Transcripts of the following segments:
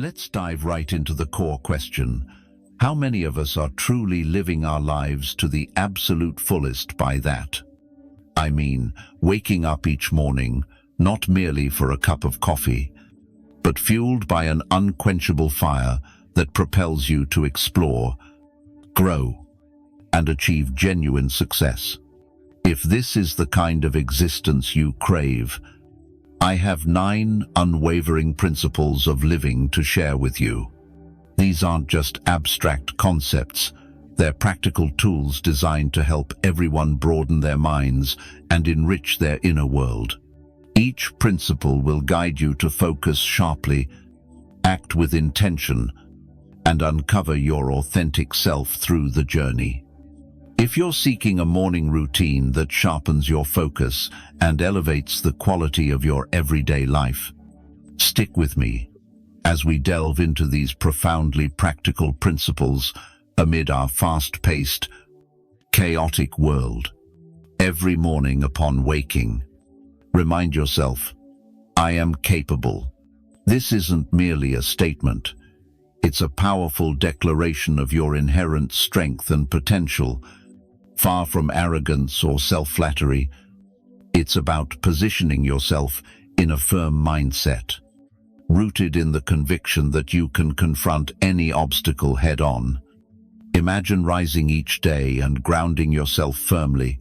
Let's dive right into the core question. How many of us are truly living our lives to the absolute fullest by that? I mean, waking up each morning, not merely for a cup of coffee, but fueled by an unquenchable fire that propels you to explore, grow, and achieve genuine success. If this is the kind of existence you crave, I have 9 unwavering principles of living to share with you. These aren't just abstract concepts, they're practical tools designed to help everyone broaden their minds and enrich their inner world. Each principle will guide you to focus sharply, act with intention, and uncover your authentic self through the journey. If you're seeking a morning routine that sharpens your focus and elevates the quality of your everyday life, stick with me as we delve into these profoundly practical principles amid our fast-paced, chaotic world. Every morning upon waking, remind yourself, I am capable. This isn't merely a statement. It's a powerful declaration of your inherent strength and potential. Far from arrogance or self-flattery, it's about positioning yourself in a firm mindset, rooted in the conviction that you can confront any obstacle head-on. Imagine rising each day and grounding yourself firmly,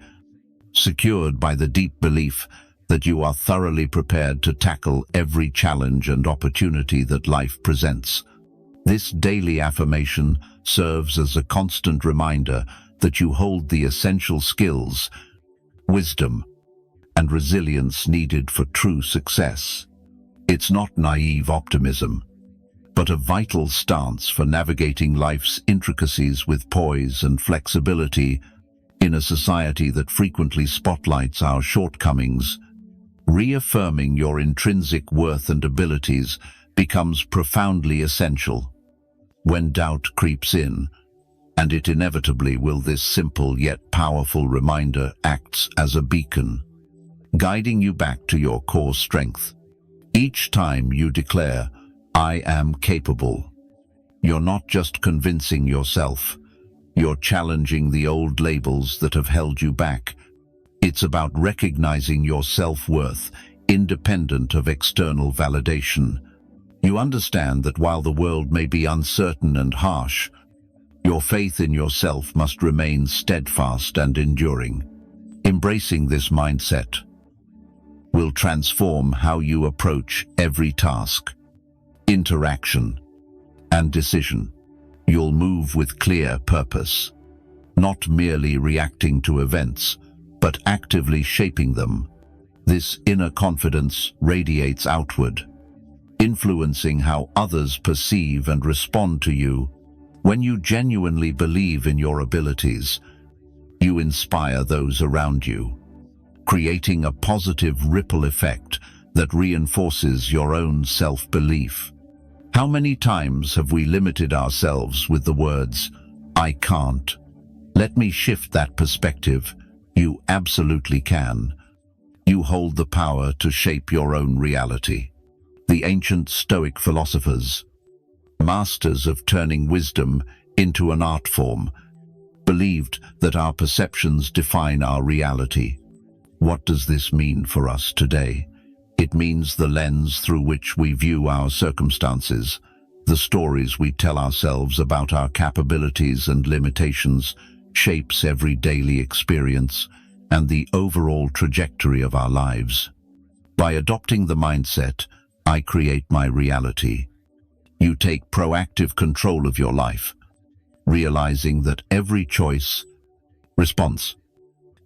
secured by the deep belief that you are thoroughly prepared to tackle every challenge and opportunity that life presents. This daily affirmation serves as a constant reminder that you hold the essential skills, wisdom, and resilience needed for true success. It's not naive optimism, but a vital stance for navigating life's intricacies with poise and flexibility in a society that frequently spotlights our shortcomings. Reaffirming your intrinsic worth and abilities becomes profoundly essential. When doubt creeps in, and it inevitably will, this simple yet powerful reminder acts as a beacon, guiding you back to your core strength. Each time you declare, I am capable, you're not just convincing yourself, you're challenging the old labels that have held you back. It's about recognizing your self-worth, independent of external validation. You understand that while the world may be uncertain and harsh, your faith in yourself must remain steadfast and enduring. Embracing this mindset will transform how you approach every task, interaction, and decision. You'll move with clear purpose, not merely reacting to events, but actively shaping them. This inner confidence radiates outward, influencing how others perceive and respond to you. When you genuinely believe in your abilities, you inspire those around you, creating a positive ripple effect that reinforces your own self-belief. How many times have we limited ourselves with the words, I can't? Let me shift that perspective. You absolutely can. You hold the power to shape your own reality. The ancient Stoic philosophers, masters of turning wisdom into an art form, believed that our perceptions define our reality. What does this mean for us today? It means the lens through which we view our circumstances, the stories we tell ourselves about our capabilities and limitations, shapes every daily experience and the overall trajectory of our lives. By adopting the mindset, I create my reality, you take proactive control of your life, realizing that every choice, response,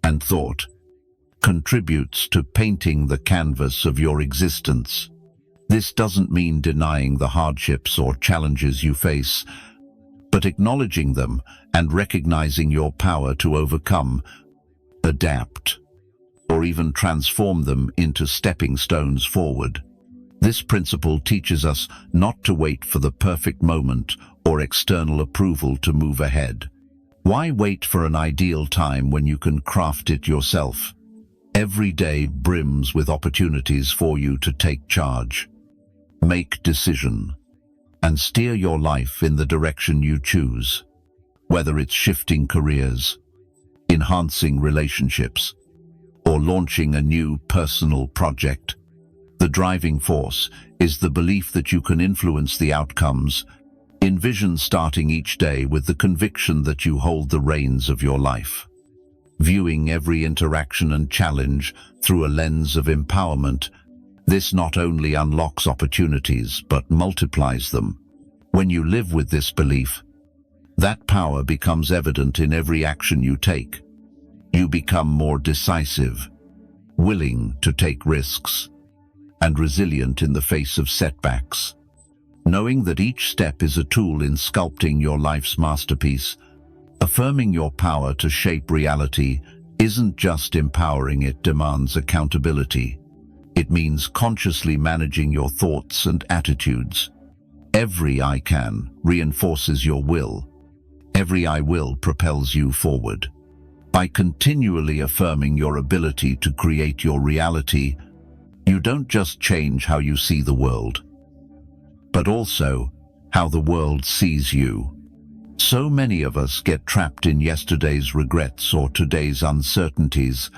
and thought contributes to painting the canvas of your existence. This doesn't mean denying the hardships or challenges you face, but acknowledging them and recognizing your power to overcome, adapt, or even transform them into stepping stones forward. This principle teaches us not to wait for the perfect moment or external approval to move ahead. Why wait for an ideal time when you can craft it yourself? Every day brims with opportunities for you to take charge, make decision, and steer your life in the direction you choose. Whether it's shifting careers, enhancing relationships, or launching a new personal project, the driving force is the belief that you can influence the outcomes. Envision starting each day with the conviction that you hold the reins of your life. Viewing every interaction and challenge through a lens of empowerment, this not only unlocks opportunities but multiplies them. When you live with this belief, that power becomes evident in every action you take. You become more decisive, willing to take risks, and resilient in the face of setbacks. Knowing that each step is a tool in sculpting your life's masterpiece, affirming your power to shape reality isn't just empowering, it demands accountability. It means consciously managing your thoughts and attitudes. Every "I can" reinforces your will. Every "I will" propels you forward. By continually affirming your ability to create your reality, you don't just change how you see the world, but also how the world sees you. So many of us get trapped in yesterday's regrets or today's uncertainties.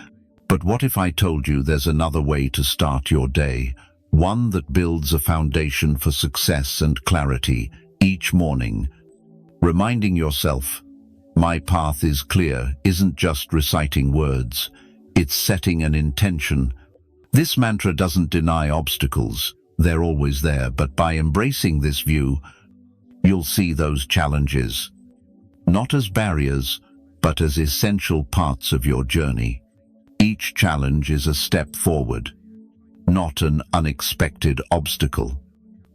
But what if I told you there's another way to start your day, one that builds a foundation for success and clarity each morning? Reminding yourself, "My path is clear," isn't just reciting words, it's setting an intention. This mantra doesn't deny obstacles, they're always there, but by embracing this view, you'll see those challenges not as barriers, but as essential parts of your journey. Each challenge is a step forward, not an unexpected obstacle.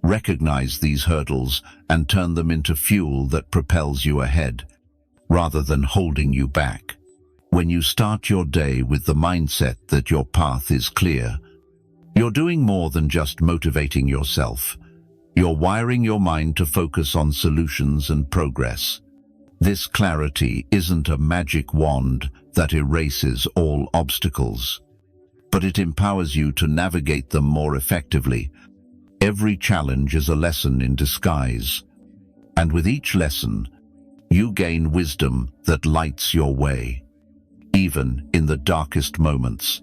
Recognize these hurdles and turn them into fuel that propels you ahead, rather than holding you back. When you start your day with the mindset that your path is clear, you're doing more than just motivating yourself. You're wiring your mind to focus on solutions and progress. This clarity isn't a magic wand that erases all obstacles, but it empowers you to navigate them more effectively. Every challenge is a lesson in disguise, and with each lesson, you gain wisdom that lights your way, even in the darkest moments.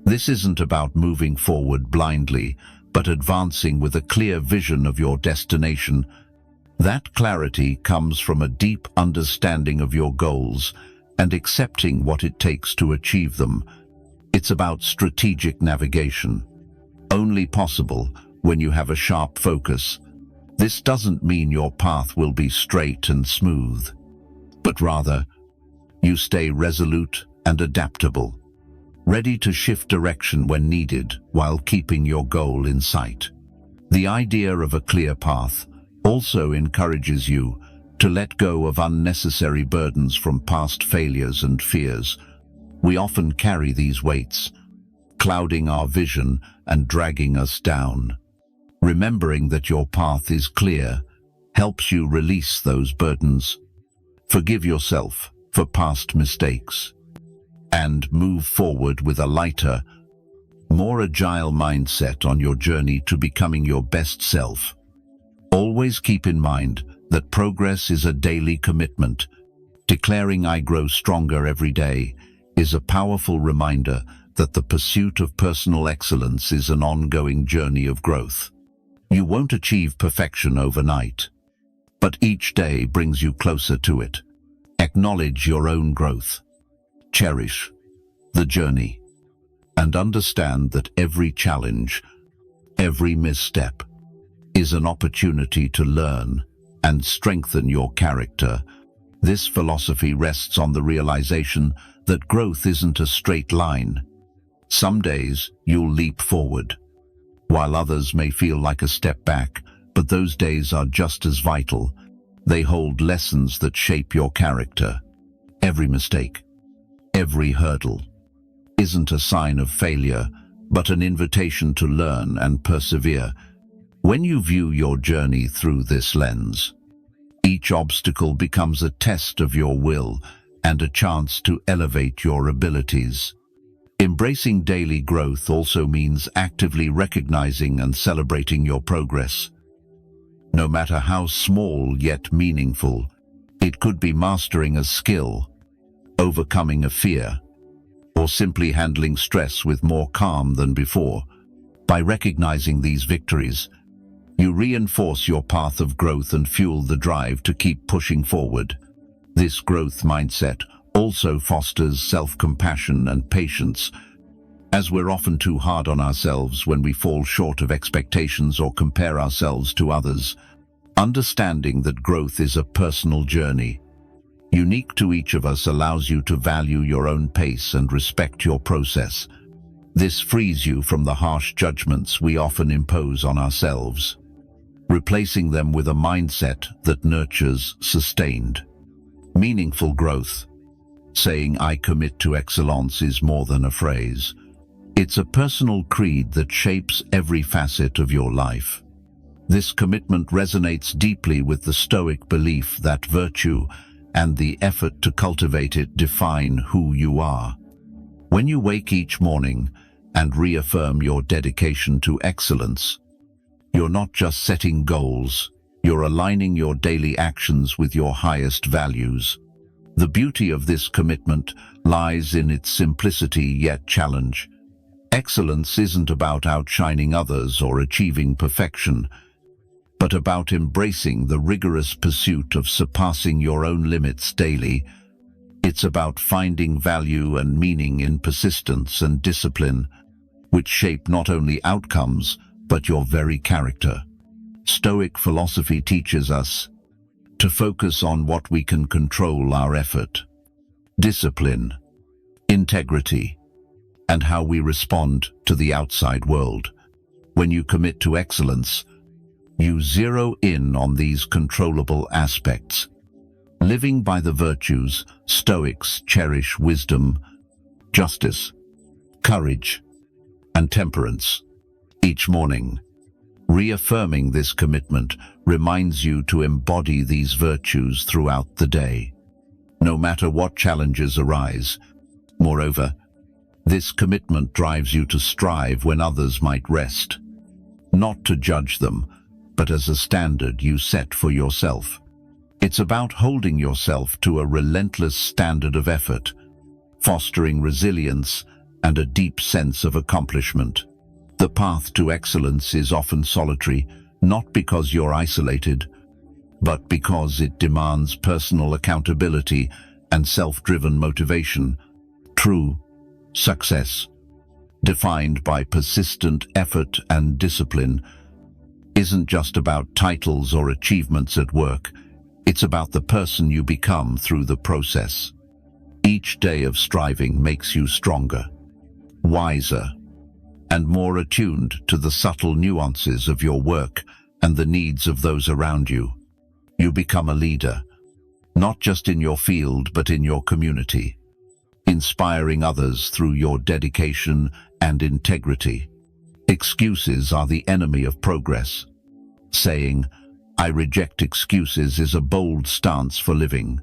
This isn't about moving forward blindly, but advancing with a clear vision of your destination. That clarity comes from a deep understanding of your goals and accepting what it takes to achieve them. It's about strategic navigation, only possible when you have a sharp focus. This doesn't mean your path will be straight and smooth, but rather, you stay resolute and adaptable, ready to shift direction when needed while keeping your goal in sight. The idea of a clear path also encourages you to let go of unnecessary burdens from past failures and fears. We often carry these weights, clouding our vision and dragging us down. Remembering that your path is clear helps you release those burdens. Forgive yourself for past mistakes and move forward with a lighter, more agile mindset on your journey to becoming your best self. Always keep in mind that progress is a daily commitment. Declaring "I grow stronger every day" is a powerful reminder that the pursuit of personal excellence is an ongoing journey of growth. You won't achieve perfection overnight, but each day brings you closer to it. Acknowledge your own growth. Cherish the journey, and understand that every challenge, every misstep, is an opportunity to learn and strengthen your character. This philosophy rests on the realization that growth isn't a straight line. Some days you'll leap forward, while others may feel like a step back, but those days are just as vital. They hold lessons that shape your character. Every mistake, every hurdle, isn't a sign of failure, but an invitation to learn and persevere. When you view your journey through this lens, each obstacle becomes a test of your will and a chance to elevate your abilities. Embracing daily growth also means actively recognizing and celebrating your progress. no matter how small yet meaningful. It could be mastering a skill, overcoming a fear, or simply handling stress with more calm than before. By recognizing these victories, you reinforce your path of growth and fuel the drive to keep pushing forward. This growth mindset also fosters self-compassion and patience, as we're often too hard on ourselves when we fall short of expectations or compare ourselves to others. Understanding that growth is a personal journey, unique to each of us, allows you to value your own pace and respect your process. This frees you from the harsh judgments we often impose on ourselves, replacing them with a mindset that nurtures sustained, meaningful growth. Saying "I commit to excellence" is more than a phrase. It's a personal creed that shapes every facet of your life. This commitment resonates deeply with the Stoic belief that virtue and the effort to cultivate it define who you are. When you wake each morning and reaffirm your dedication to excellence, you're not just setting goals, you're aligning your daily actions with your highest values. The beauty of this commitment lies in its simplicity yet challenge. Excellence isn't about outshining others or achieving perfection, but about embracing the rigorous pursuit of surpassing your own limits daily. It's about finding value and meaning in persistence and discipline, which shape not only outcomes, but your very character. Stoic philosophy teaches us to focus on what we can control: our effort, discipline, integrity, and how we respond to the outside world. When you commit to excellence, you zero in on these controllable aspects. Living by the virtues, Stoics cherish wisdom, justice, courage, and temperance. Each morning, reaffirming this commitment reminds you to embody these virtues throughout the day, no matter what challenges arise. Moreover, this commitment drives you to strive when others might rest, not to judge them, but as a standard you set for yourself. It's about holding yourself to a relentless standard of effort, fostering resilience and a deep sense of accomplishment. The path to excellence is often solitary, not because you're isolated, but because it demands personal accountability and self-driven motivation. True success, defined by persistent effort and discipline, isn't just about titles or achievements at work. It's about the person you become through the process. Each day of striving makes you stronger, wiser, and more attuned to the subtle nuances of your work and the needs of those around you. You become a leader, not just in your field but in your community, inspiring others through your dedication and integrity. Excuses are the enemy of progress. Saying, "I reject excuses," is a bold stance for living.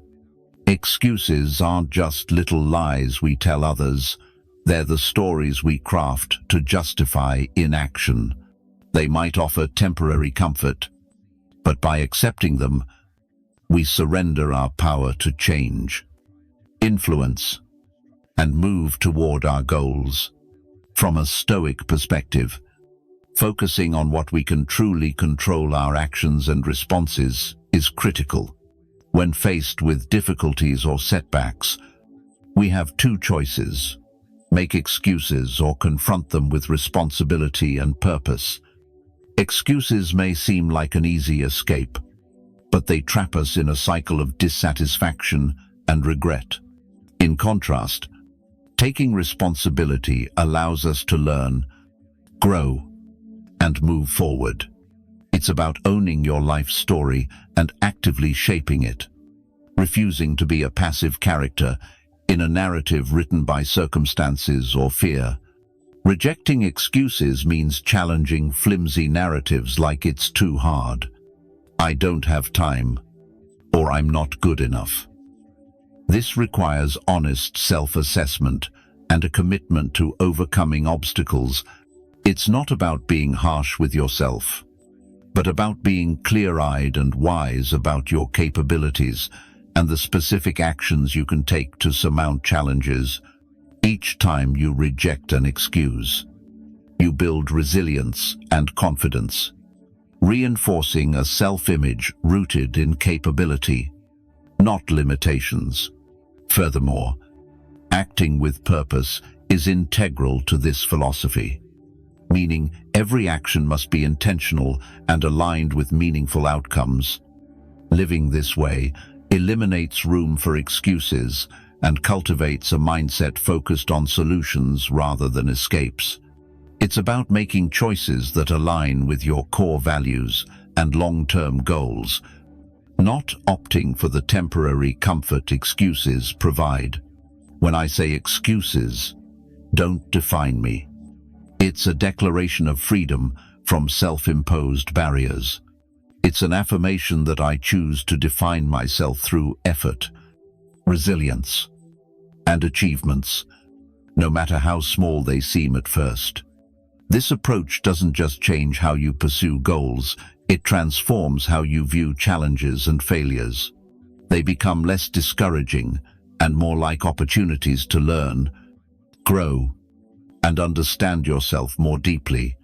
Excuses aren't just little lies we tell others. They're the stories we craft to justify inaction. They might offer temporary comfort, but by accepting them, we surrender our power to change, influence, and move toward our goals. From a Stoic perspective, focusing on what we can truly control, our actions and responses, is critical. When faced with difficulties or setbacks, we have two choices: make excuses or confront them with responsibility and purpose. Excuses may seem like an easy escape, but they trap us in a cycle of dissatisfaction and regret. In contrast, taking responsibility allows us to learn, grow, and move forward. It's about owning your life story and actively shaping it, refusing to be a passive character in a narrative written by circumstances or fear. Rejecting excuses means challenging flimsy narratives like "it's too hard," "I don't have time," or "I'm not good enough." This requires honest self-assessment and a commitment to overcoming obstacles. It's not about being harsh with yourself. but about being clear-eyed and wise about your capabilities and the specific actions you can take to surmount challenges. Each time you reject an excuse, you build resilience and confidence, reinforcing a self-image rooted in capability, not limitations. Furthermore, acting with purpose is integral to this philosophy, meaning every action must be intentional and aligned with meaningful outcomes. Living this way eliminates room for excuses and cultivates a mindset focused on solutions rather than escapes. It's about making choices that align with your core values and long-term goals, not opting for the temporary comfort excuses provide. When I say excuses, don't define me. It's a declaration of freedom from self-imposed barriers. It's an affirmation that I choose to define myself through effort, resilience, and achievements, no matter how small they seem at first. This approach doesn't just change how you pursue goals, it transforms how you view challenges and failures. They become less discouraging and more like opportunities to learn, grow, and understand yourself more deeply.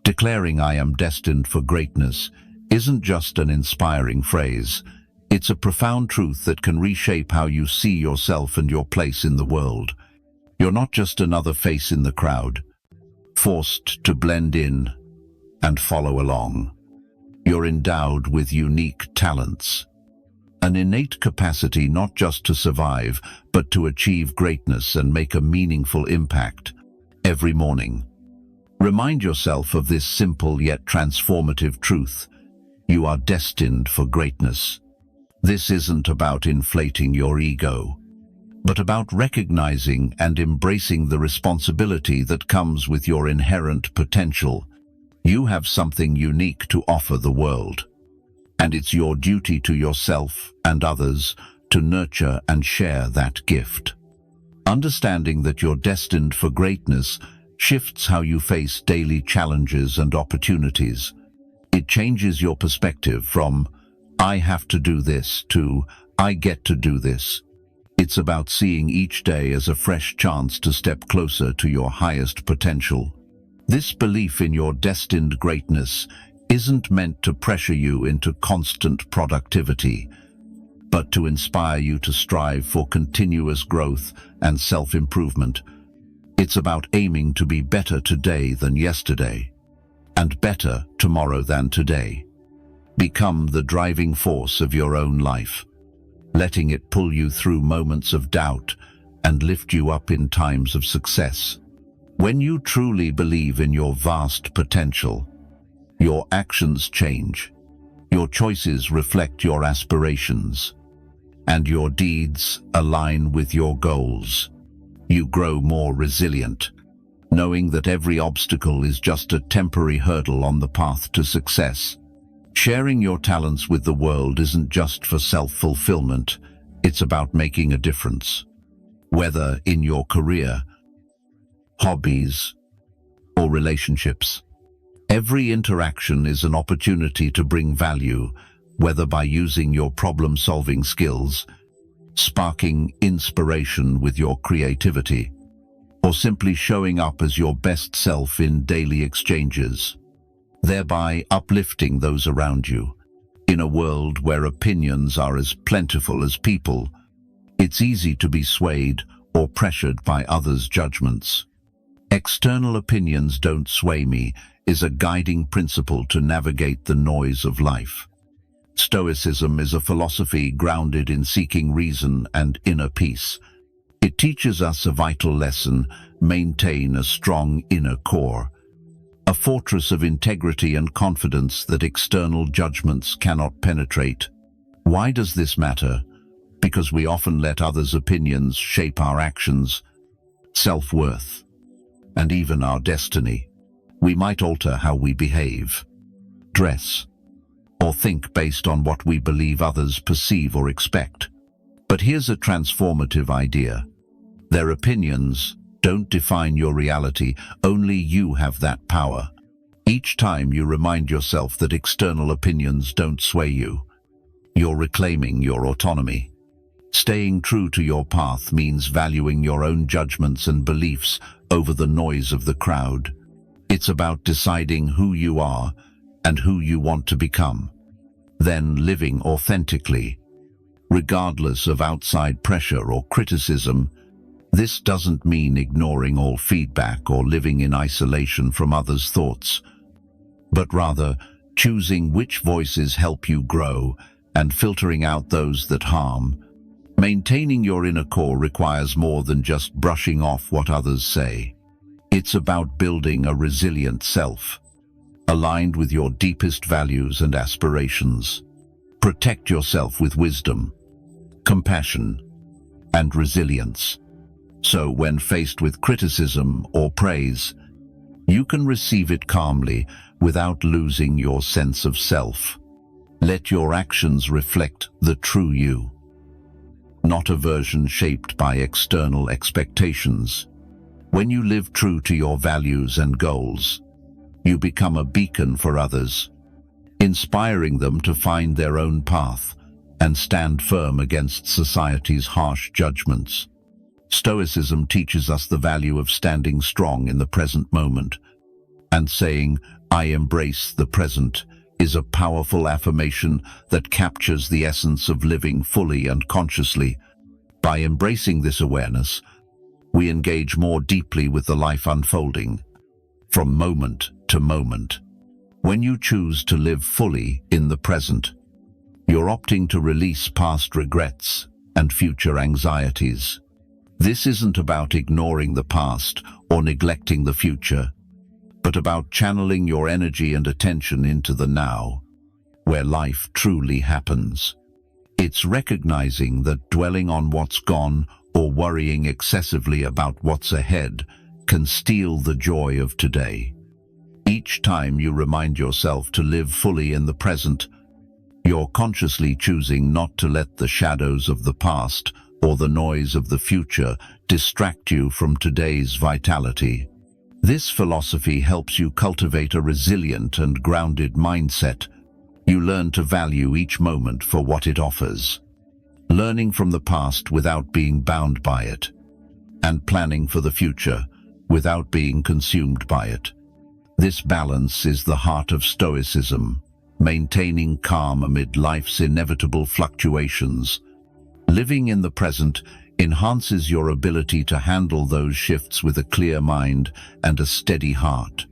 Declaring I am destined for greatness isn't just an inspiring phrase. It's a profound truth that can reshape how you see yourself and your place in the world. You're not just another face in the crowd, forced to blend in and follow along. You're endowed with unique talents, an innate capacity not just to survive, but to achieve greatness and make a meaningful impact. Every morning, remind yourself of this simple yet transformative truth. You are destined for greatness. This isn't about inflating your ego, but about recognizing and embracing the responsibility that comes with your inherent potential. You have something unique to offer the world, and it's your duty to yourself and others to nurture and share that gift. Understanding that you're destined for greatness shifts how you face daily challenges and opportunities. It changes your perspective from, I have to do this, to, I get to do this. It's about seeing each day as a fresh chance to step closer to your highest potential. This belief in your destined greatness isn't meant to pressure you into constant productivity, but to inspire you to strive for continuous growth and self-improvement. It's about aiming to be better today than yesterday, and better tomorrow than today. Become the driving force of your own life, letting it pull you through moments of doubt and lift you up in times of success. When you truly believe in your vast potential, your actions change, your choices reflect your aspirations, and your deeds align with your goals. You grow more resilient, knowing that every obstacle is just a temporary hurdle on the path to success. Sharing your talents with the world isn't just for self-fulfillment, it's about making a difference. Whether in your career, hobbies, or relationships, every interaction is an opportunity to bring value, whether by using your problem-solving skills, sparking inspiration with your creativity, or simply showing up as your best self in daily exchanges, thereby uplifting those around you. In a world where opinions are as plentiful as people, it's easy to be swayed or pressured by others' judgments. External opinions don't sway me is a guiding principle to navigate the noise of life. Stoicism is a philosophy grounded in seeking reason and inner peace. It teaches us a vital lesson: maintain a strong inner core, a fortress of integrity and confidence that external judgments cannot penetrate. Why does this matter? Because we often let others' opinions shape our actions, self-worth, and even our destiny. We might alter how we behave, dress, or think based on what we believe others perceive or expect. But here's a transformative idea. Their opinions don't define your reality, only you have that power. Each time you remind yourself that external opinions don't sway you, you're reclaiming your autonomy. Staying true to your path means valuing your own judgments and beliefs over the noise of the crowd. It's about deciding who you are and who you want to become, then living authentically, regardless of outside pressure or criticism. This doesn't mean ignoring all feedback or living in isolation from others' thoughts, but rather choosing which voices help you grow and filtering out those that harm. Maintaining your inner core requires more than just brushing off what others say. It's about building a resilient self, aligned with your deepest values and aspirations. Protect yourself with wisdom, compassion, and resilience. So when faced with criticism or praise, you can receive it calmly without losing your sense of self. Let your actions reflect the true you, not a version shaped by external expectations. When you live true to your values and goals, you become a beacon for others, inspiring them to find their own path and stand firm against society's harsh judgments. Stoicism teaches us the value of standing strong in the present moment, and saying, "I embrace the present," is a powerful affirmation that captures the essence of living fully and consciously. By embracing this awareness, we engage more deeply with the life unfolding, from moment to moment. When you choose to live fully in the present, you're opting to release past regrets and future anxieties. This isn't about ignoring the past or neglecting the future, but about channeling your energy and attention into the now, where life truly happens. It's recognizing that dwelling on what's gone or worrying excessively about what's ahead can steal the joy of today. Each time you remind yourself to live fully in the present, you're consciously choosing not to let the shadows of the past or the noise of the future distract you from today's vitality. This philosophy helps you cultivate a resilient and grounded mindset. You learn to value each moment for what it offers, learning from the past without being bound by it, and planning for the future without being consumed by it. This balance is the heart of Stoicism, maintaining calm amid life's inevitable fluctuations. Living in the present enhances your ability to handle those shifts with a clear mind and a steady heart.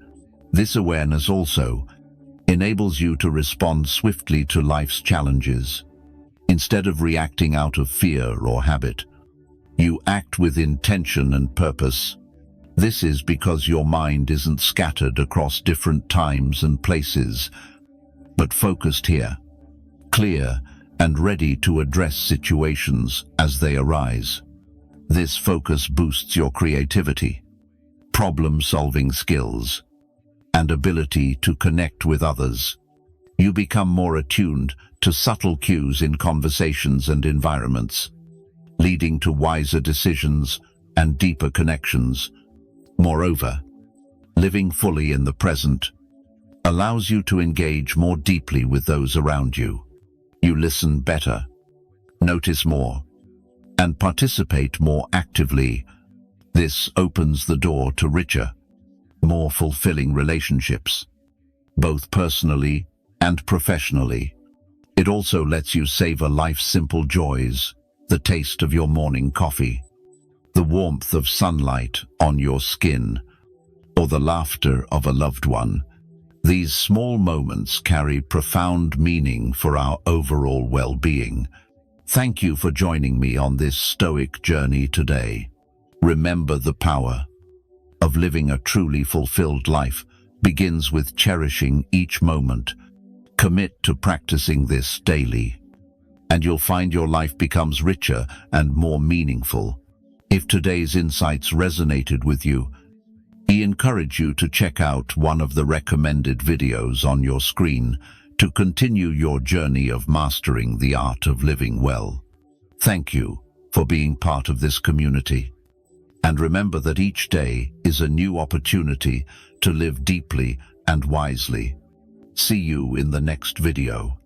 This awareness also enables you to respond swiftly to life's challenges. Instead of reacting out of fear or habit, you act with intention and purpose. This is because your mind isn't scattered across different times and places, but focused here, clear and ready to address situations as they arise. This focus boosts your creativity, problem-solving skills, and ability to connect with others. You become more attuned to subtle cues in conversations and environments, leading to wiser decisions and deeper connections. Moreover, living fully in the present allows you to engage more deeply with those around you. You listen better, notice more, and participate more actively. This opens the door to richer, more fulfilling relationships, both personally and professionally. It also lets you savor life's simple joys, the taste of your morning coffee, the warmth of sunlight on your skin, or the laughter of a loved one. These small moments carry profound meaning for our overall well-being. Thank you for joining me on this Stoic journey today. Remember, the power of living a truly fulfilled life begins with cherishing each moment. Commit to practicing this daily, and you'll find your life becomes richer and more meaningful. If today's insights resonated with you, I encourage you to check out one of the recommended videos on your screen to continue your journey of mastering the art of living well. Thank you for being part of this community. And remember that each day is a new opportunity to live deeply and wisely. See you in the next video.